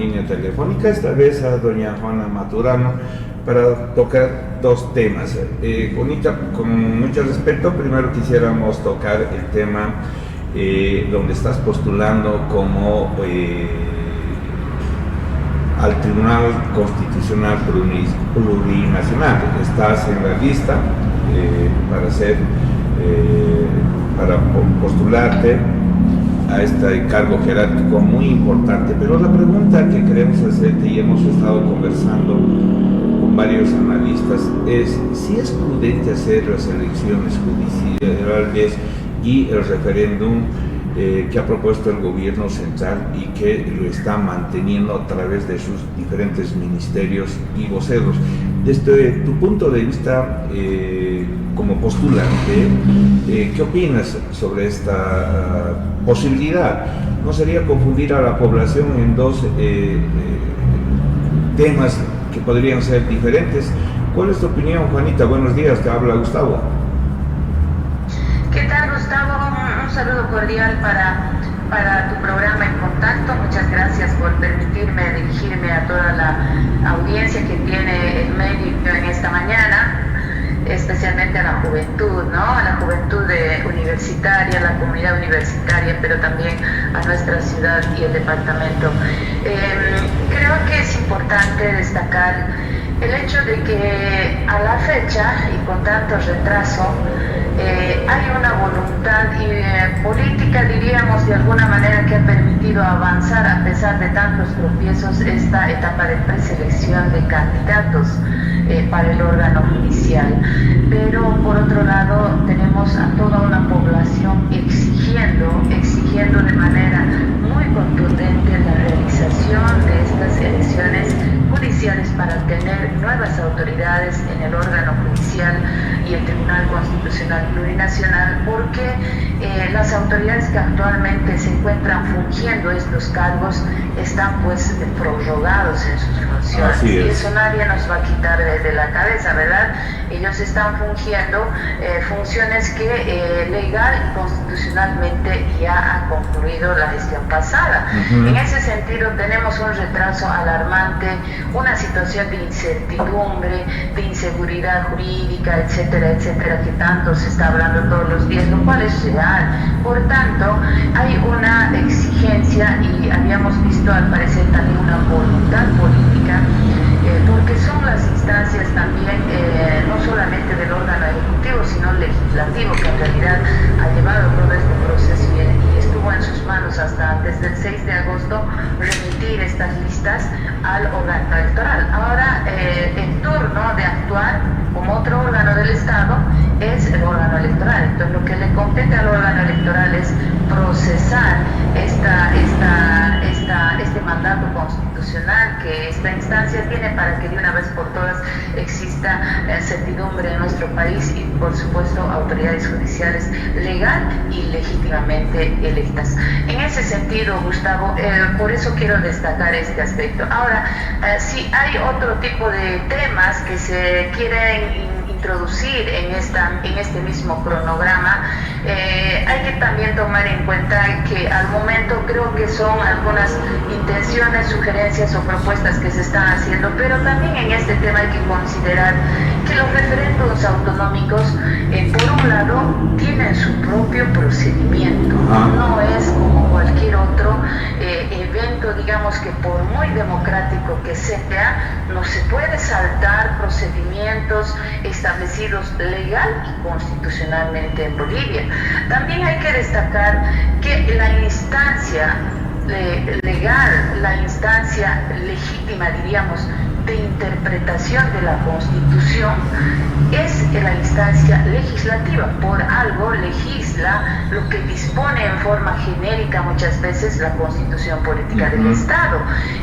línea telefónica, esta vez a doña Juana Maturano, para tocar dos temas. Juanita, con mucho respeto, primero quisiéramos tocar el tema donde estás postulando como al Tribunal Constitucional Plurinacional. Estás en la lista para postularte a este cargo jerárquico muy importante, pero la pregunta que queremos hacerte, y hemos estado conversando con varios analistas, es si es prudente hacer las elecciones judiciales y el referéndum que ha propuesto el gobierno central y que lo está manteniendo a través de sus diferentes ministerios y voceros. Desde tu punto de vista como postulante, ¿qué opinas sobre esta posibilidad? ¿No sería confundir a la población en dos temas que podrían ser diferentes? ¿Cuál es tu opinión, Juanita? Buenos días, te habla Gustavo. ¿Qué tal, Gustavo? Un saludo cordial para tu programa En Contacto. Muchas gracias por permitirme dirigirme a toda la audiencia que tiene el medio en esta mañana, especialmente a la juventud, ¿no? A la juventud universitaria, a la comunidad universitaria, pero también a nuestra ciudad y el departamento. Creo que es importante destacar el hecho de que a la fecha y con tanto retraso hay una voluntad política, diríamos, de alguna manera, que ha permitido avanzar a pesar de tantos tropiezos esta etapa de preselección de candidatos para el órgano judicial. Pero por otro lado tenemos a toda una población exigiendo de manera muy contundente la realización de estas elecciones judiciales para tener nuevas autoridades en el órgano judicial y el Tribunal Constitucional Plurinacional, porque las autoridades que actualmente se encuentran fungiendo estos cargos están pues prorrogados en sus funciones, y eso nadie nos va a quitar de la cabeza, ¿verdad? Ellos están fungiendo funciones que legal y constitucionalmente ya ha concluido la gestión pasada. En ese sentido tenemos un retraso alarmante, una situación de incertidumbre, de inseguridad jurídica, etcétera, etcétera, que tanto se está hablando todos los días, lo cual es real. Por tanto, hay una exigencia y habíamos visto al parecer también una voluntad política, porque son las instancias también, no solamente del órgano ejecutivo, sino legislativo, que en realidad ha llevado todo este proceso y estuvo en sus manos hasta antes del 6 de agosto remitir estas listas al órgano electoral. Ahora el turno de actuar como otro órgano del Estado es el órgano electoral. Entonces lo que le compete al órgano electoral es procesar este mandato constitucional que esta instancia tiene, para que de una vez por todas exista certidumbre en nuestro país y por supuesto autoridades judiciales legal y legítimamente electas. En ese sentido, Gustavo, por eso quiero destacar este aspecto. Ahora, si hay otro tipo de temas que se quieren introducir en este mismo cronograma, hay que también tomar en cuenta que al momento creo que son algunas intenciones, sugerencias o propuestas que se están haciendo, pero también en este tema hay que considerar que los referéndums autonómicos, por un lado, tienen su propio procedimiento, no es como cualquier otro evento, digamos, que por muy democrático que sea, no se puede saltar procedimientos establecidos legal y constitucionalmente en Bolivia. También hay que destacar que la instancia legal, la instancia legítima, diríamos, de interpretación de la Constitución es la instancia legislativa. Por algo legisla lo que dispone en forma genérica muchas veces la Constitución Política del Estado.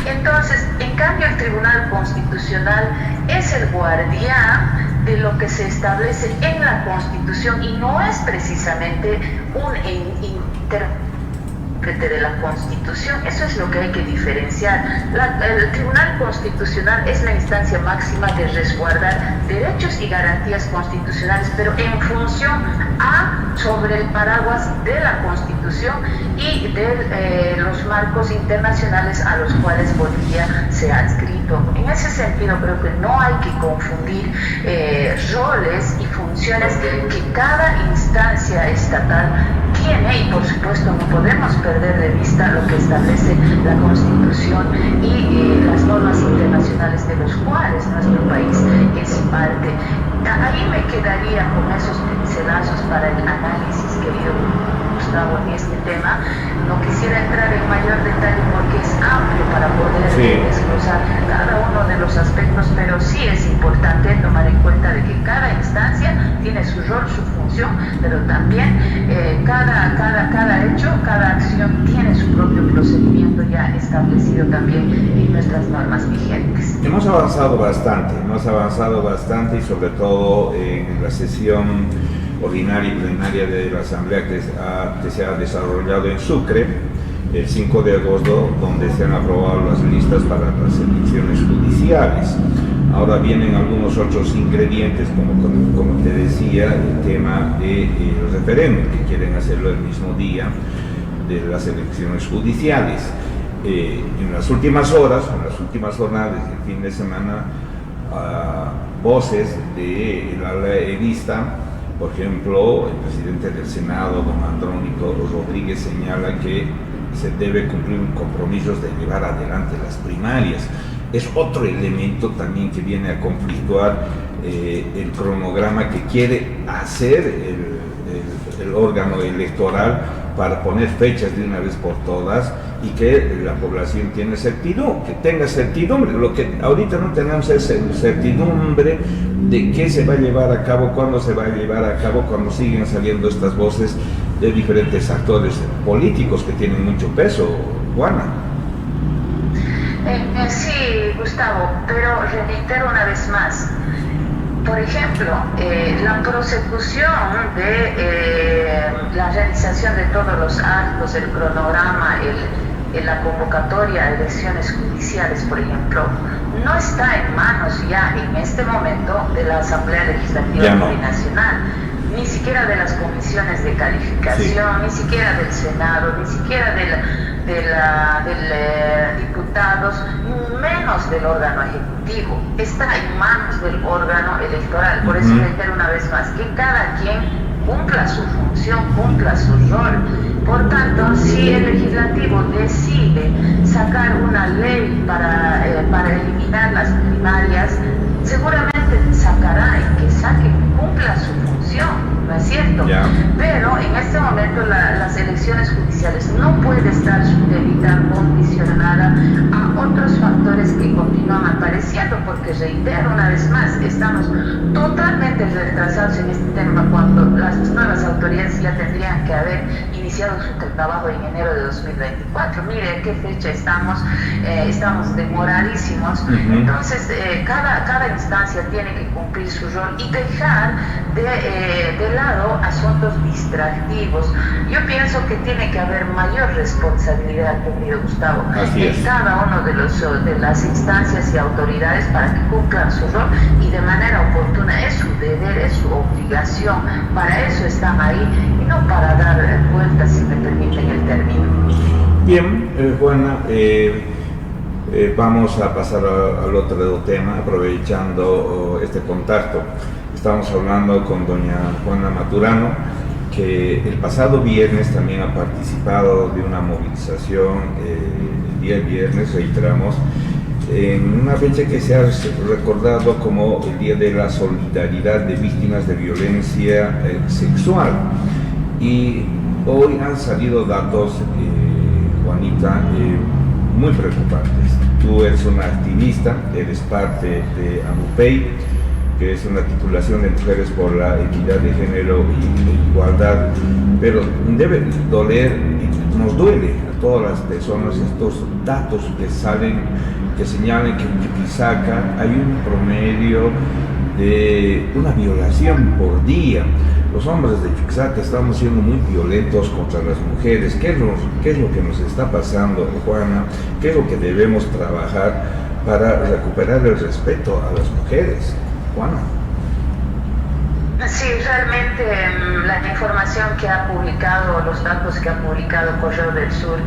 Entonces, en cambio, el Tribunal Constitucional es el guardián de lo que se establece en la Constitución y no es precisamente un intérprete de la Constitución. Eso es lo que hay que diferenciar. El Tribunal Constitucional es la instancia máxima de resguardar derechos y garantías constitucionales, pero en función sobre el paraguas de la Constitución y de los marcos internacionales a los cuales Bolivia sentido creo que no hay que confundir roles y funciones que cada instancia estatal tiene, y por supuesto no podemos perder de vista lo que establece la Constitución y las normas internacionales de los cuales nuestro país es parte. Ahí me quedaría con esos pincelazos para el análisis, querido Gustavo, en este tema. No quisiera entrar en mayor detalle porque es amplio para poder desglosar cada uno de los aspectos, pero sí es importante tomar en cuenta de que cada instancia tiene su rol, su función, pero también cada hecho, cada acción tiene su propio procedimiento ya establecido también en nuestras normas vigentes. Hemos avanzado bastante y sobre todo en la sesión ordinaria y plenaria de la Asamblea que se ha desarrollado en Sucre el 5 de agosto, donde se han aprobado las listas para las elecciones judiciales. Ahora vienen algunos otros ingredientes, como te decía, el tema de los referéndum, que quieren hacerlo el mismo día de las elecciones judiciales. En las últimas horas, desde el fin de semana, voces del ala evista, por ejemplo, el presidente del Senado, don Andrónico Rodríguez, señala que se debe cumplir compromisos de llevar adelante las primarias. Es otro elemento también que viene a conflictuar el cronograma que quiere hacer el órgano electoral para poner fechas de una vez por todas y que la población tenga certidumbre. Lo que ahorita no tenemos es certidumbre de qué se va a llevar a cabo, cuándo se va a llevar a cabo, cuando siguen saliendo estas voces de diferentes actores políticos que tienen mucho peso. Juana. Sí, Gustavo, pero reitero una vez más. Por ejemplo, la prosecución de la realización de todos los actos, el cronograma, la convocatoria a elecciones judiciales, por ejemplo, no está en manos ya en este momento de la Asamblea Legislativa Plurinacional, ni siquiera de las comisiones de calificación, ni siquiera del Senado, ni siquiera del diputados, menos del órgano ejecutivo. Está en manos del órgano electoral. Por eso reitero una vez más que cada quien cumpla su función, cumpla su rol. Por tanto, si el legislativo decide sacar una ley para eliminar las primarias, seguramente sacará y que cumpla su función, ¿no es cierto? Pero en este momento las elecciones judiciales no puede estar supeditada, condicionada a otros factores que continúan apareciendo, porque reitero una vez más, estamos totalmente retrasados en este tema cuando las nuevas autoridades ya tendrían que haber iniciado su trabajo en enero de 2024. Mire qué fecha estamos demoradísimos. Entonces cada instancia tiene que cumplir su rol y dejar de lado asuntos distractivos. Yo pienso que tiene que haber mayor responsabilidad, querido Gustavo, en cada uno de las instancias y autoridades para que cumplan su rol y de manera oportuna. Es su deber, es su obligación. Para eso están ahí y no para dar vueltas, si me permiten el término. Bien, Juana, vamos a pasar al otro tema, aprovechando este contacto. Estamos hablando con doña Juana Maturano, que el pasado viernes también ha participado de una movilización, el día viernes, reiteramos, en una fecha que se ha recordado como el Día de la Solidaridad de Víctimas de Violencia Sexual. Y hoy han salido datos, Juanita, muy preocupantes. Tú eres una activista, eres parte de AMUPEI, que es una articulación de mujeres por la equidad de género y igualdad, pero debe doler, y nos duele a todas las personas estos datos que salen, que señalan que en Chuquisaca hay un promedio de una violación por día. Los hombres de Chuquisaca estamos siendo muy violentos contra las mujeres. ¿Qué es lo que nos está pasando, Juana? ¿Qué es lo que debemos trabajar para recuperar el respeto a las mujeres? Juana. Sí, realmente la información que ha publicado, los datos que ha publicado Correo del Sur,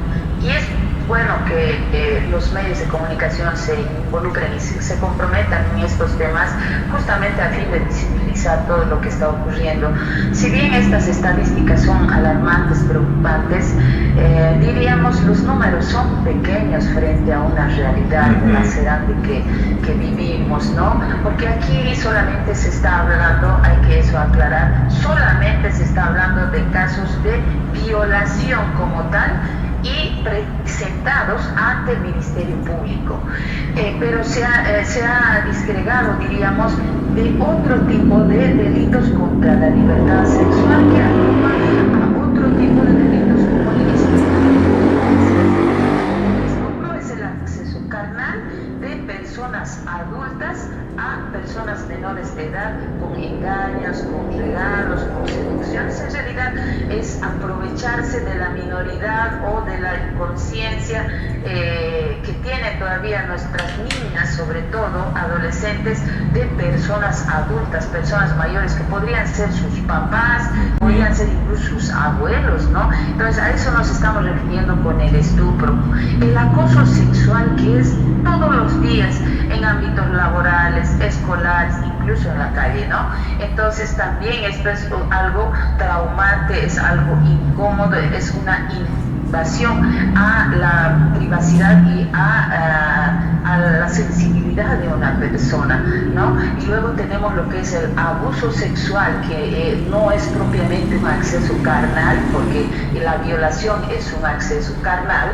y es bueno que los medios de comunicación se involucren y se comprometan en estos temas justamente a fin de visibilizar todo lo que está ocurriendo. Si bien estas estadísticas son alarmantes, preocupantes, diríamos los números son pequeños frente a una realidad lacerante que vivimos, ¿no? Porque aquí solamente se está hablando, hay que eso aclarar, solamente se está hablando de casos de violación como tal y presentados ante el Ministerio Público. Pero se ha disgregado, diríamos, de otro tipo de delitos contra la libertad sexual que agrupa a otro tipo de delitos como el estupro es el acceso carnal de personas adultas a personas menores de edad con engaños, con regalos, con seducciones. En realidad es aprovecharse de la minoridad o de la inconsciencia que tienen todavía nuestras niñas, sobre todo adolescentes, de personas adultas, personas mayores que podrían ser sus papás, podrían ser incluso sus abuelos, ¿no? Entonces a eso nos estamos refiriendo con el estupro. El acoso sexual, que es todos los días en ámbitos laborales, escolares, incluso en la calle, ¿no? Entonces también esto es algo traumante, es algo incómodo, es una invasión a la privacidad y a la sensibilidad de una persona, ¿no? Y luego tenemos lo que es el abuso sexual, que no es propiamente un acceso carnal, porque la violación es un acceso carnal,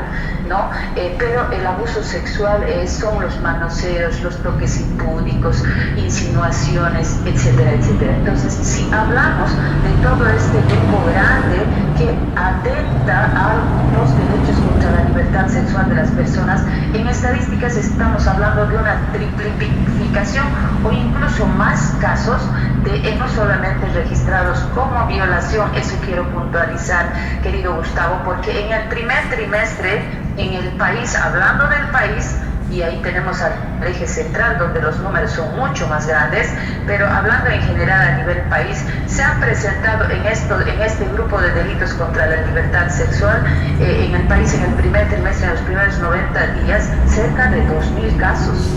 ¿no? Pero el abuso sexual son los manoseos, los toques impúdicos, insinuaciones, etcétera, etcétera. Entonces, si hablamos de todo este grupo grande que atenta a los derechos contra la libertad sexual de las personas, en estadísticas estamos hablando de una triplificación o incluso más casos de no solamente registrados como violación. Eso quiero puntualizar, querido Gustavo, porque en el primer trimestre en el país, hablando del país, y ahí tenemos al eje central donde los números son mucho más grandes, pero hablando en general a nivel país, se han presentado en este grupo de delitos contra la libertad sexual en el país en el primer trimestre, en los primeros 90 días, cerca de 2.000 casos.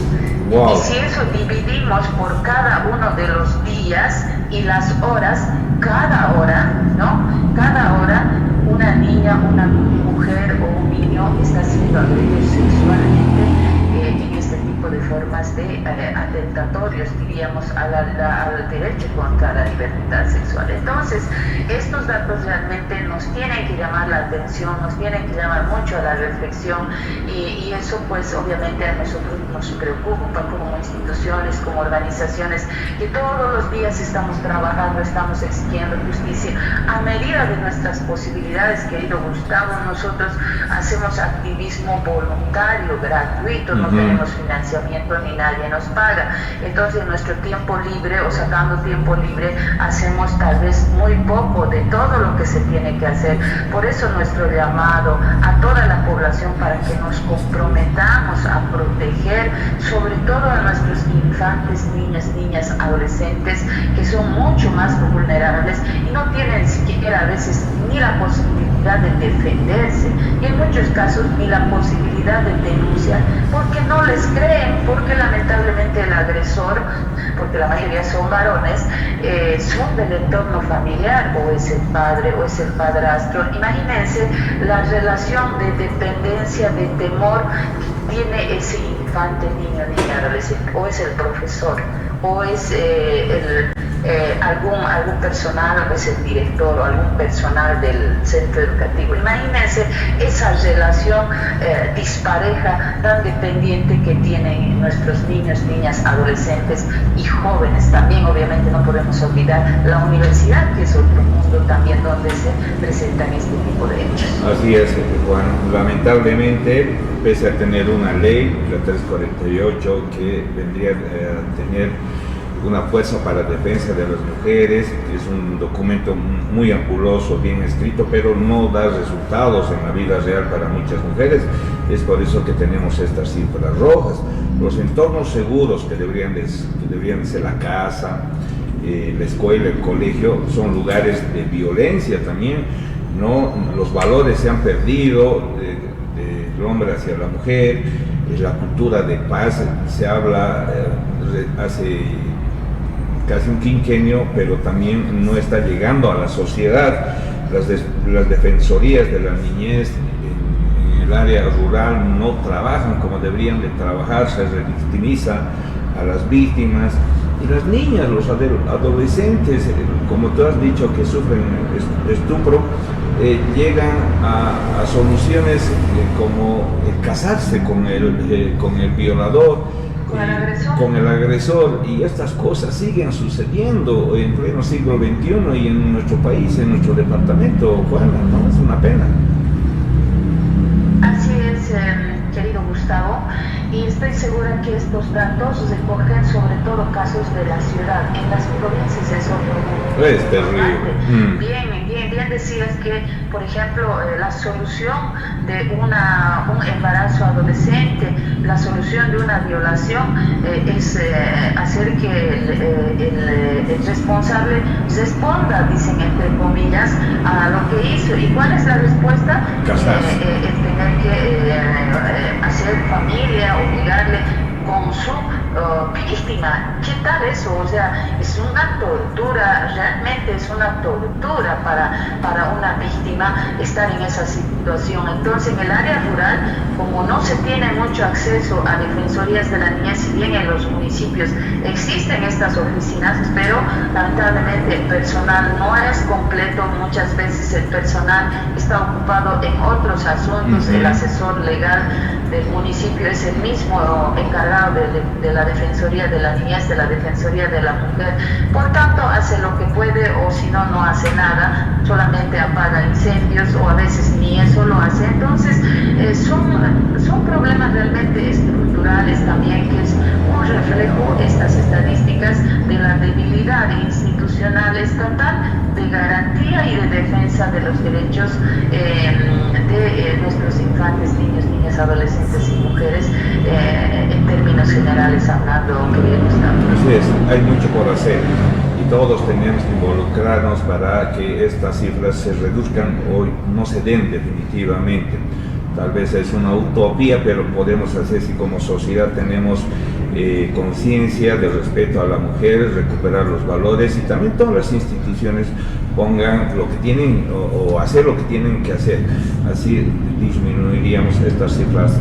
Wow. Y si eso dividimos por cada uno de los días y las horas, cada hora, ¿no? Cada hora una niña, una mujer o un niño está siendo agredido sexualmente en este tipo de formas de atentatorios, diríamos, al derecho contra la libertad sexual. Entonces, estos datos realmente nos tienen que llamar la atención, nos tienen que llamar mucho a la reflexión y eso pues obviamente a nosotros nos preocupa como instituciones, como organizaciones, que todos los días estamos trabajando, estamos exigiendo justicia a medida de nuestras posibilidades, querido Gustavo. Nosotros hacemos activismo voluntario, gratuito, no tenemos financiamiento ni nadie nos paga. Entonces en nuestro tiempo libre o sacando tiempo libre hacemos tal vez muy poco de todo lo que se tiene que hacer. Por eso nuestro llamado a toda la población para que nos comprometamos a proteger sobre todo a nuestros infantes, niñas, adolescentes, que son mucho más vulnerables y no tienen siquiera a veces ni la posibilidad de defenderse y en muchos casos ni la posibilidad de denunciar porque no les creen, porque lamentablemente el agresor, porque la mayoría son varones, son del entorno familiar, o es el padre o es el padrastro. Imagínense la relación de dependencia, de temor que tiene ese infante, niño, niña, adolescente, o es el profesor, o es algún personal, o es el director o algún personal del centro educativo. Imagínense esa relación dispareja, tan dependiente que tienen nuestros niños, niñas, adolescentes y jóvenes. También obviamente no podemos olvidar la universidad, que es otro mundo también donde se presentan este tipo de hechos. Así es, Juan. Lamentablemente, pese a tener una ley, la 348, que vendría a tener una fuerza para la defensa de las mujeres, es un documento muy ampuloso, bien escrito, pero no da resultados en la vida real para muchas mujeres. Es por eso que tenemos estas cifras rojas. Los entornos seguros que deberían ser la casa, la escuela, el colegio, son lugares de violencia también, ¿no? Los valores se han perdido, el hombre hacia la mujer, la cultura de paz, se habla hace casi un quinquenio, pero también no está llegando a la sociedad. Las defensorías de la niñez en el área rural no trabajan como deberían de trabajar, se revictimiza a las víctimas. Y las niñas, los adolescentes, como tú has dicho, que sufren estupro, llegan a soluciones como casarse con el violador, con el agresor, y estas cosas siguen sucediendo en pleno siglo XXI y en nuestro país, en nuestro departamento, Juana, ¿no? Es una pena. Así es, querido Gustavo, y estoy segura que estos datos recogen sobre todo casos de la ciudad. En las provincias es otro Es terrible. Bien decías que, por ejemplo, la solución de un embarazo adolescente, la solución de una violación es hacer que el responsable responda, dicen entre comillas, a lo que hizo. ¿Y cuál es la respuesta? Casarse. Tener que hacer familia, obligarle con su víctima. ¿Qué tal eso? O sea, es una tortura, realmente es una tortura para una víctima estar en esa situación. Entonces, en el área rural, como no se tiene mucho acceso a defensorías de la niñez, si bien en los municipios existen estas oficinas, pero lamentablemente el personal no es completo. Muchas veces el personal está ocupado en otros asuntos. El asesor legal del municipio es el mismo encargado de la Defensoría de la Niñez, de la Defensoría de la Mujer. Por tanto, hace lo que puede, o si no, no hace nada, solamente apaga incendios, o a veces ni eso lo hace. Entonces, son problemas realmente estructurales también, que es un reflejo, estas estadísticas, de la debilidad institucional estatal de garantía y de defensa de los derechos de nuestros infantes, niños, niñas, adolescentes y mujeres, en términos generales hablando, querido Gustavo. Así es, hay mucho por hacer y todos tenemos que involucrarnos para que estas cifras se reduzcan o no se den definitivamente. Tal vez es una utopía, pero podemos hacer si como sociedad tenemos conciencia de respeto a la mujer, recuperar los valores, y también todas las instituciones pongan lo que tienen o hacer lo que tienen que hacer. Así disminuiríamos estas cifras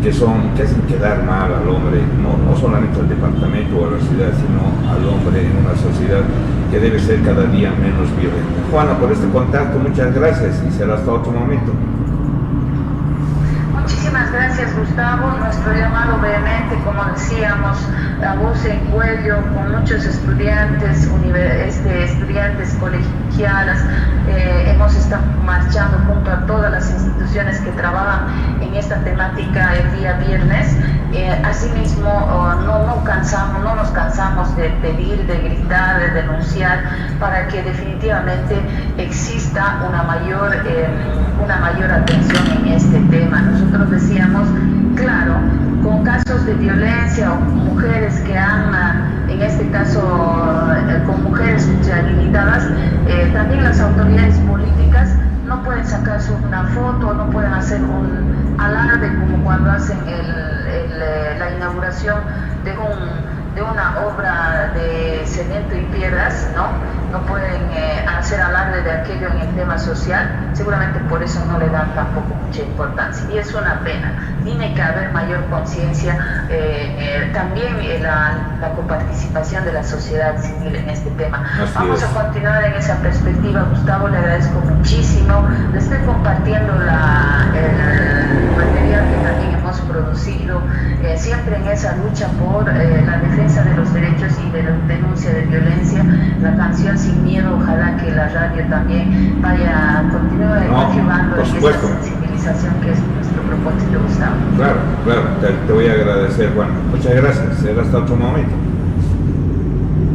que hacen quedar mal al hombre, no solamente al departamento o a la ciudad, sino al hombre en una sociedad que debe ser cada día menos violenta. Juana, por este contacto, muchas gracias y será hasta otro momento. Muchísimas gracias, Gustavo. Nuestro llamado vehemente, como decíamos, a voz en cuello, con muchos estudiantes, estudiantes colegialas. Hemos estado marchando junto a todas las instituciones que trabajan en esta temática el día viernes. Asimismo, no nos cansamos de pedir, de gritar, de denunciar, para que definitivamente exista una mayor atención en este tema. Nosotros decíamos, claro, con casos de violencia o mujeres que han, en este caso, con mujeres rehabilitadas, también las autoridades políticas no pueden sacarse una foto, no pueden hacer un alarde como cuando hacen la inauguración de una obra de cemento y piedras, no pueden hacer alarde de aquello en el tema social. Seguramente por eso no le dan tampoco mucha importancia, y es una pena. Tiene que haber mayor conciencia, también la coparticipación de la sociedad civil en este tema. Vamos a continuar en esa perspectiva, Gustavo. Le agradezco muchísimo. Le estoy compartiendo el material que también hemos producido, siempre en esa lucha por la defensa de los derechos y de la denuncia de violencia. La canción Sin Miedo, ojalá que la radio también continúe ayudando en esa sensibilización que es nuestro propósito, Gustavo. Claro, te voy a agradecer, Juan. Muchas gracias, será hasta otro momento.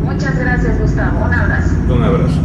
Muchas gracias, Gustavo. Un abrazo. Un abrazo.